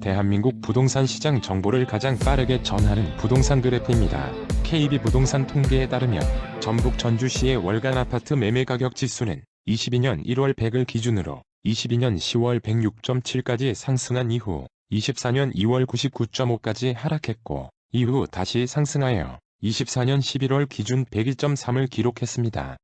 대한민국 부동산 시장 정보를 가장 빠르게 전하는 부동산 그래프입니다. KB부동산 통계에 따르면 전북 전주시의 월간 아파트 매매 가격 지수는 22년 1월 100을 기준으로 22년 10월 106.7까지 상승한 이후 24년 2월 99.5까지 하락했고, 이후 다시 상승하여 24년 11월 기준 102.3을 기록했습니다.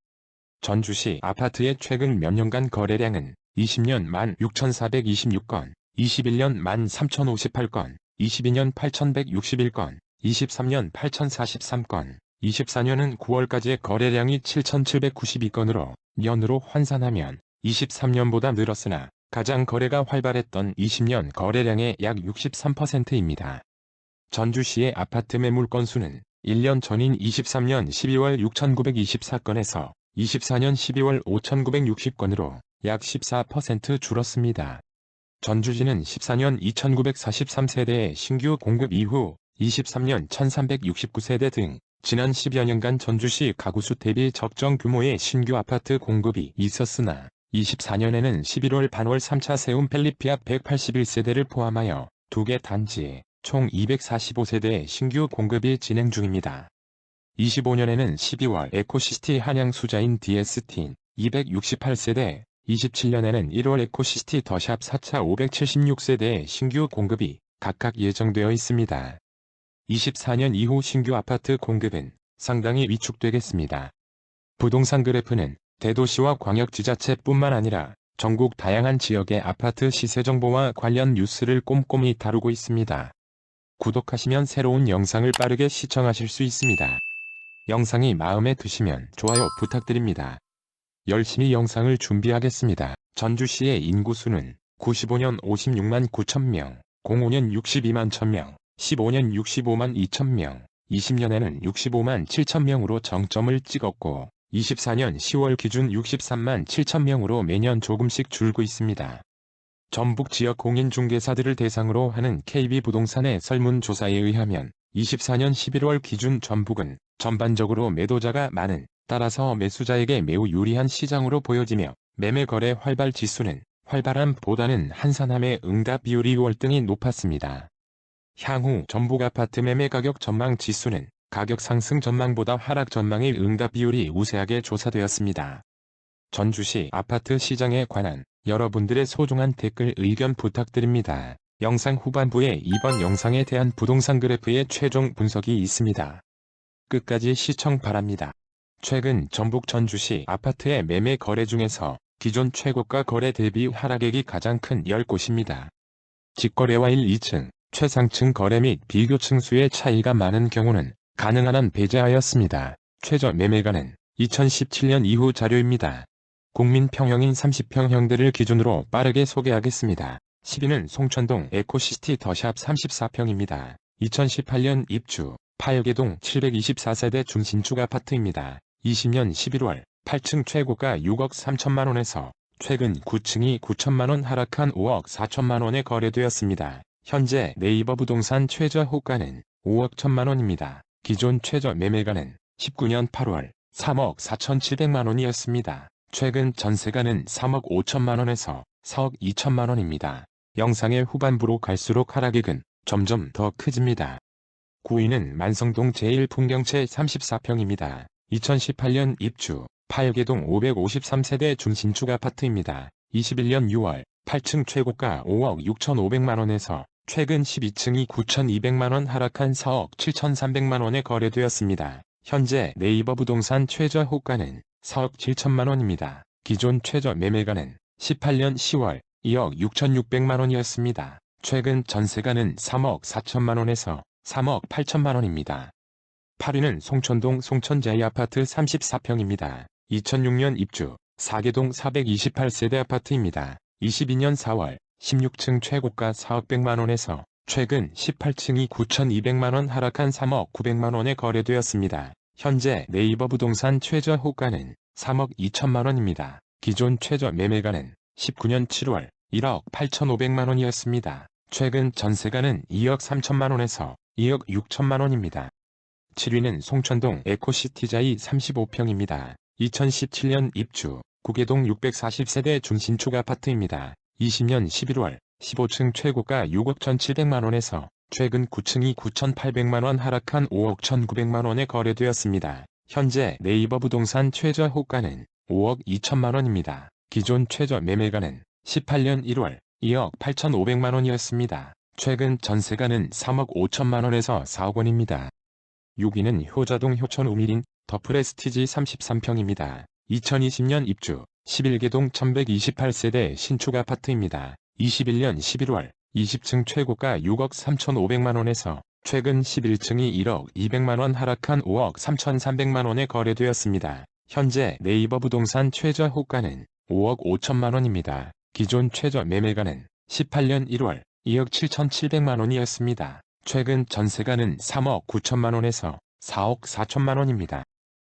전주시 아파트의 최근 몇 년간 거래량은 20년 16,426건, 21년 13,058건, 22년 8,161건, 23년 8,043건, 24년은 9월까지의 거래량이 7,792건으로 년으로 환산하면 23년보다 늘었으나 가장 거래가 활발했던 20년 거래량의 약 63%입니다. 전주시의 아파트 매물 건수는 1년 전인 23년 12월 6,924건에서 24년 12월 5,960건으로 약 14% 줄었습니다. 전주시는 14년 2,943세대의 신규 공급 이후 23년 1,369세대 등 지난 10여 년간 전주시 가구수 대비 적정 규모의 신규 아파트 공급이 있었으나 24년에는 11월 반월 3차 세움 펠리피아 181세대를 포함하여 2개 단지에 총 245세대의 신규 공급이 진행 중입니다. 25년에는 12월 에코시티 한양 수자인 DS틴 268세대, 27년에는 1월 에코시티 더샵 4차 576세대의 신규 공급이 각각 예정되어 있습니다. 24년 이후 신규 아파트 공급은 상당히 위축되겠습니다. 부동산 그래프는 대도시와 광역지자체뿐만 아니라 전국 다양한 지역의 아파트 시세 정보와 관련 뉴스를 꼼꼼히 다루고 있습니다. 구독하시면 새로운 영상을 빠르게 시청하실 수 있습니다. 영상이 마음에 드시면 좋아요 부탁드립니다. 열심히 영상을 준비하겠습니다. 전주시의 인구수는 95년 56만 9천명, 05년 62만 1000명, 15년 65만 2천명, 20년에는 65만 7천명으로 정점을 찍었고 24년 10월 기준 63만 7천명으로 매년 조금씩 줄고 있습니다. 전북 지역 공인중개사들을 대상으로 하는 KB부동산의 설문조사에 의하면 24년 11월 기준 전북은 전반적으로 매도자가 많은, 따라서 매수자에게 매우 유리한 시장으로 보여지며 매매 거래 활발 지수는 활발함보다는 한산함의 응답 비율이 월등히 높았습니다. 향후 전북 아파트 매매 가격 전망 지수는 가격 상승 전망보다 하락 전망의 응답 비율이 우세하게 조사되었습니다. 전주시 아파트 시장에 관한 여러분들의 소중한 댓글 의견 부탁드립니다. 영상 후반부에 이번 영상에 대한 부동산 그래프의 최종 분석이 있습니다. 끝까지 시청 바랍니다. 최근 전북 전주시 아파트의 매매 거래 중에서 기존 최고가 거래 대비 하락액이 가장 큰 10곳입니다. 직거래와 1, 2층, 최상층 거래 및 비교층 수의 차이가 많은 경우는 가능한 한 배제하였습니다. 최저 매매가는 2017년 이후 자료입니다. 국민평형인 30평형대를 기준으로 빠르게 소개하겠습니다. 10위는 송천동 에코시티 더샵 34평입니다. 2018년 입주, 8개동 724세대 중신축 아파트입니다. 20년 11월 8층 최고가 6억 3천만원에서 최근 9층이 9천만원 하락한 5억 4천만원에 거래되었습니다. 현재 네이버 부동산 최저 호가는 5억 1천만원입니다. 기존 최저 매매가는 19년 8월 3억 4,700만원이었습니다. 최근 전세가는 3억 5천만원에서 4억 2천만원입니다. 영상의 후반부로 갈수록 하락액은 점점 더 커집니다. 9위는 만성동 제1풍경채 34평입니다. 2018년 입주, 8개동 553세대 중신축 아파트입니다. 21년 6월 8층 최고가 5억 6,500만원에서 최근 12층이 9,200만원 하락한 4억 7,300만원에 거래되었습니다. 현재 네이버 부동산 최저 호가는 4억 7천만원입니다. 기존 최저 매매가는 18년 10월 2억 6,600만원이었습니다. 최근 전세가는 3억 4천만원에서 3억 8천만원입니다. 8위는 송천동 송천자이 아파트 34평입니다. 2006년 입주, 4개동 428세대 아파트입니다. 22년 4월 16층 최고가 4억 100만원에서 최근 18층이 9,200만원 하락한 3억 900만원에 거래되었습니다. 현재 네이버 부동산 최저 호가는 3억 2천만원입니다. 기존 최저 매매가는 19년 7월 1억 8,500만원이었습니다. 최근 전세가는 2억 3천만원에서 2억 6천만원입니다. 7위는 송천동 에코시티자이 35평입니다. 2017년 입주, 9개동 640세대 중신축 아파트입니다. 20년 11월 15층 최고가 6억 1,700만원에서 최근 9층이 9,800만원 하락한 5억 1,900만원에 거래되었습니다. 현재 네이버 부동산 최저 호가는 5억 2천만원입니다. 기존 최저 매매가는 18년 1월 2억 8,500만원이었습니다. 최근 전세가는 3억 5천만원에서 4억 원입니다. 6위는 효자동 효천 우미린 더 프레스티지 33평입니다. 2020년 입주 11개동 1128세대 신축 아파트입니다. 21년 11월 20층 최고가 6억 3,500만원에서 최근 11층이 1억 200만원 하락한 5억 3,300만원에 거래되었습니다. 현재 네이버 부동산 최저 호가는 5억 5천만원입니다. 기존 최저 매매가는 18년 1월 2억 7,700만원이었습니다. 최근 전세가는 3억 9천만원에서 4억 4천만원입니다.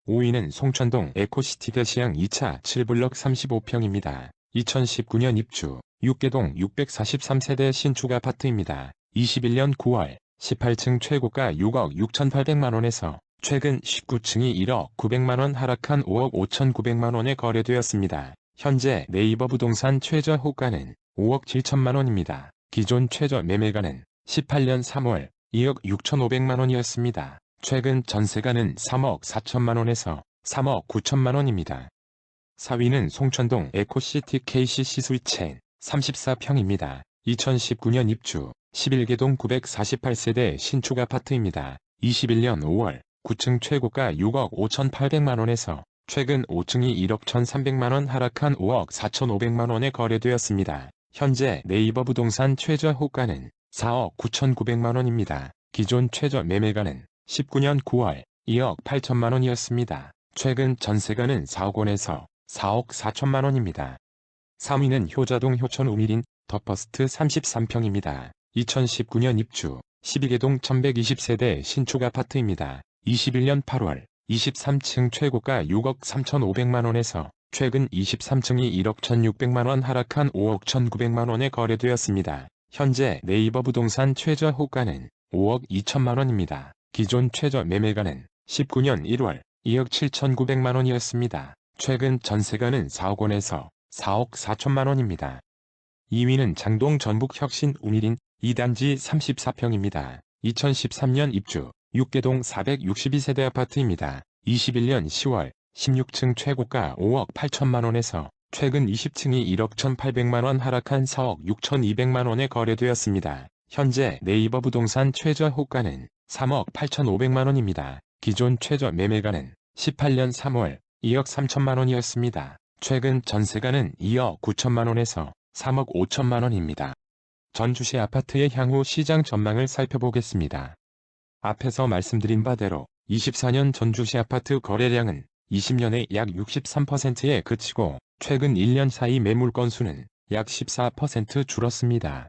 5위는 송천동 에코시티 대시양 2차 7블럭 35평입니다. 2019년 입주 6개동 643세대 신축 아파트입니다. 21년 9월 18층 최고가 6억 6,800만원에서 최근 19층이 1억 900만원 하락한 5억 5,900만원에 거래되었습니다. 현재 네이버 부동산 최저 호가는 5억 7천만원입니다. 기존 최저 매매가는 18년 3월 2억 6,500만원이었습니다. 최근 전세가는 3억 4천만원에서 3억 9천만원입니다. 4위는 송천동 에코시티 KCC 스위첸 34평입니다. 2019년 입주 11개동 948세대 신축 아파트입니다. 21년 5월 9층 최고가 6억 5,800만원에서 최근 5층이 1억 1,300만원 하락한 5억 4,500만원에 거래되었습니다. 현재 네이버 부동산 최저 호가는 4억 9,900만원입니다. 기존 최저 매매가는 19년 9월 2억 8천만원이었습니다. 최근 전세가는 4억 원에서 4억 4천만원입니다. 3위는 효자동 효천 우미린 더 퍼스트 33평입니다. 2019년 입주 12개동 1120세대 신축 아파트입니다. 21년 8월 23층 최고가 6억 3,500만원에서 최근 23층이 1억 1,600만원 하락한 5억 1,900만원에 거래되었습니다. 현재 네이버 부동산 최저 호가는 5억 2천만원입니다. 기존 최저 매매가는 19년 1월 2억 7,900만원이었습니다. 최근 전세가는 4억 원에서 4억 4천만원입니다. 2위는 장동 전북 혁신 우미린 2단지 34평입니다. 2013년 입주 6개동 462세대 아파트입니다. 21년 10월 16층 최고가 5억 8천만원에서 최근 20층이 1억 1,800만원 하락한 4억 6,200만원에 거래되었습니다. 현재 네이버 부동산 최저 호가는 3억 8,500만원입니다. 기존 최저 매매가는 18년 3월 2억 3천만원이었습니다. 최근 전세가는 2억 9천만원에서 3억 5천만원입니다. 전주시 아파트의 향후 시장 전망을 살펴보겠습니다. 앞에서 말씀드린 바대로 24년 전주시 아파트 거래량은 20년에 약 63%에 그치고 최근 1년 사이 매물 건수는 약 14% 줄었습니다.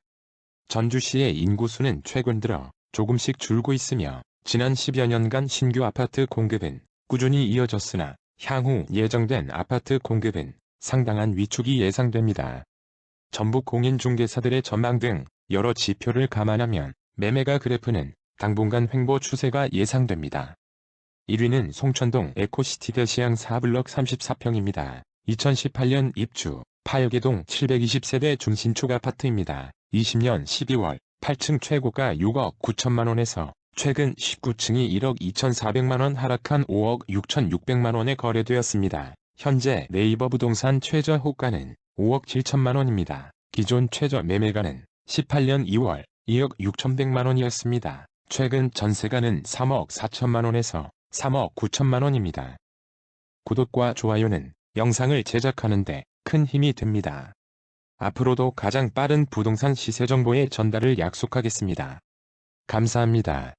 전주시의 인구수는 최근 들어 조금씩 줄고 있으며 지난 10여 년간 신규 아파트 공급은 꾸준히 이어졌으나 향후 예정된 아파트 공급은 상당한 위축이 예상됩니다. 전북 공인중개사들의 전망 등 여러 지표를 감안하면 매매가 그래프는 당분간 횡보 추세가 예상됩니다. 1위는 송천동 에코시티 대시양 4블럭 34평입니다. 2018년 입주 8개동 720세대 중신축 아파트입니다. 20년 12월 8층 최고가 6억 9천만원에서 최근 19층이 1억 2,400만원 하락한 5억 6,600만원에 거래되었습니다. 현재 네이버 부동산 최저 호가는 5억 7천만원입니다. 기존 최저 매매가는 18년 2월 2억 6,100만원이었습니다. 최근 전세가는 3억 4천만원에서 3억 9천만원입니다. 구독과 좋아요는 영상을 제작하는 데 큰 힘이 됩니다. 앞으로도 가장 빠른 부동산 시세 정보의 전달을 약속하겠습니다. 감사합니다.